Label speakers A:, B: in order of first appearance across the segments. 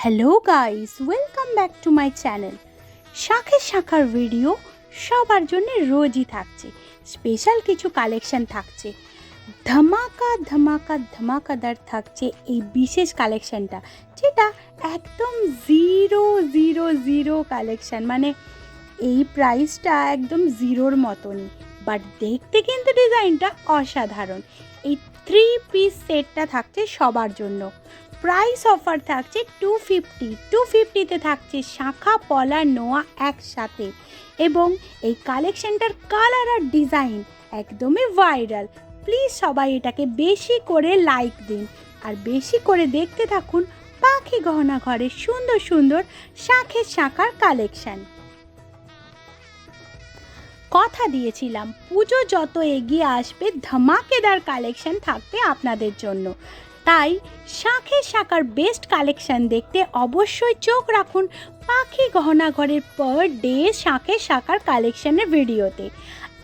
A: Hello guys, welcome back to my channel. শাখের শাখার video সবার জন্য রোজই থাকছে। স্পেশাল কিছু কালেকশন থাকছে, ধামাকা ধামাকা ধামাকাদার থাকছে এই বিশেষ কালেকশনটা, যেটা একদম জিরো জিরো জিরো কালেকশন। মানে এই প্রাইসটা একদম জিরোর মতনই, বাট দেখতে কিন্তু ডিজাইনটা অসাধারণ। এই 3 পিস সেটটা থাকছে সবার জন্য। প্রাইস অফার থাকছে 250 থাকছে শাখা পলা নোয়া একসাথে, এবং এই কালেকশনটার কালার আর ডিজাইন একদমই ভাইরাল। প্লিজ সবাই এটাকে বেশি করে লাইক দিন আর বেশি করে দেখতে থাকুন পাখি গহনা ঘরের সুন্দর সুন্দর শাখের শাখার কালেকশন। কথা দিয়েছিলাম পুজো যত এগিয়ে আসবে ধামাকেদার কালেকশন থাকবে আপনাদের জন্য, তাই শাখের শাখার বেস্ট কালেকশন দেখতে অবশ্যই চোখ রাখুন পাখি গহনা ঘরের পার ডে শাখের শাখার কালেকশনের ভিডিওতে।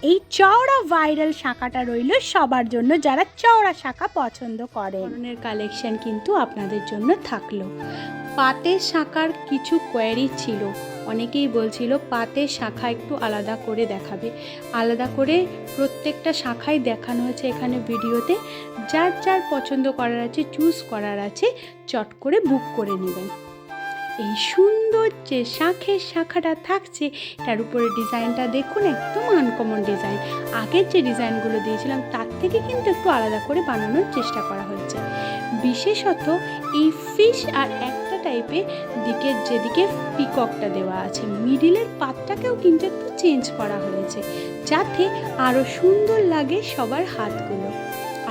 A: এই চওড়া ভাইরাল শাখাটা রইল সবার জন্য যারা চওড়া শাখা পছন্দ করেন। ধরনের কালেকশন কিন্তু আপনাদের জন্য থাকলো। পাতের শাখার কিছু কোয়ারি ছিল, অনেকেই বলছিল পাতের শাখা একটু আলাদা করে দেখাবে। আলাদা করে প্রত্যেকটা শাখায় দেখানো হয়েছে এখানে ভিডিওতে। যার যার পছন্দ করার আছে, চুজ করার আছে, চট করে বুক করে নেবেন। এই সুন্দর যে শাখের শাখাটা থাকছে তার উপরে ডিজাইনটা দেখুন, একদম আনকমন ডিজাইন। আগের যে ডিজাইনগুলো দিয়েছিলাম তার থেকে কিন্তু একটু আলাদা করে বানানোর চেষ্টা করা হয়েছে। বিশেষত এই ফিশ আর একটা টাইপের দিকের যেদিকে পিককটা দেওয়া আছে, মিডিলের পাতটাকেও কিন্তু একটু চেঞ্জ করা হয়েছে যাতে আরও সুন্দর লাগে সবার হাতগুলো।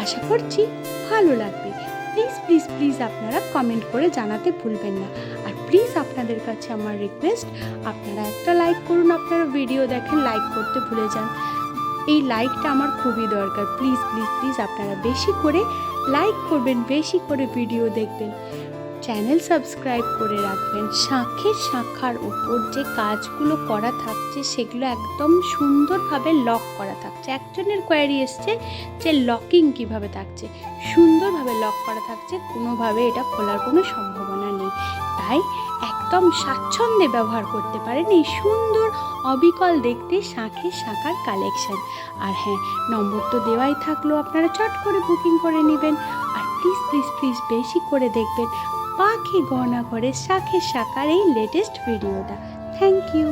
A: আশা করছি ভালো লাগবে। প্লিজ প্লিজ প্লিজ আপনারা কমেন্ট করে জানাতে ভুলবেন না। আর প্লিজ আপনাদের কাছে আমার রিকোয়েস্ট, আপনারা একটা লাইক করুন। আপনারা ভিডিও দেখেন, লাইক করতে ভুলে যান। এই লাইকটা আমার খুবই দরকার। প্লিজ প্লিজ প্লিজ আপনারা বেশি করে লাইক করবেন, বেশি করে ভিডিও দেখবেন, চ্যানেল সাবস্ক্রাইব করে রাখবেন। শাখের শাখার উপর যে কাজগুলো করা থাকছে সেগুলো একদম সুন্দরভাবে লক করা থাকছে। একজনের কোয়ারি এসছে যে লকিং কিভাবে থাকছে, সুন্দরভাবে লক করা থাকছে, কোনোভাবে এটা খোলার কোনো সম্ভাবনা নেই। তাই একদম স্বাচ্ছন্দ্যে ব্যবহার করতে পারেন এই সুন্দর অবিকল দেখতে শাখের শাখার কালেকশন। আর হ্যাঁ, নম্বর তো দেওয়াই থাকলো, আপনারা চট করে বুকিং করে নেবেন। আর প্লিজ প্লিজ প্লিজ বেশি করে দেখবেন পাখি গহনা ঘরের শাখের শাখার এই লেটেস্ট ভিডিওটা। Thank you.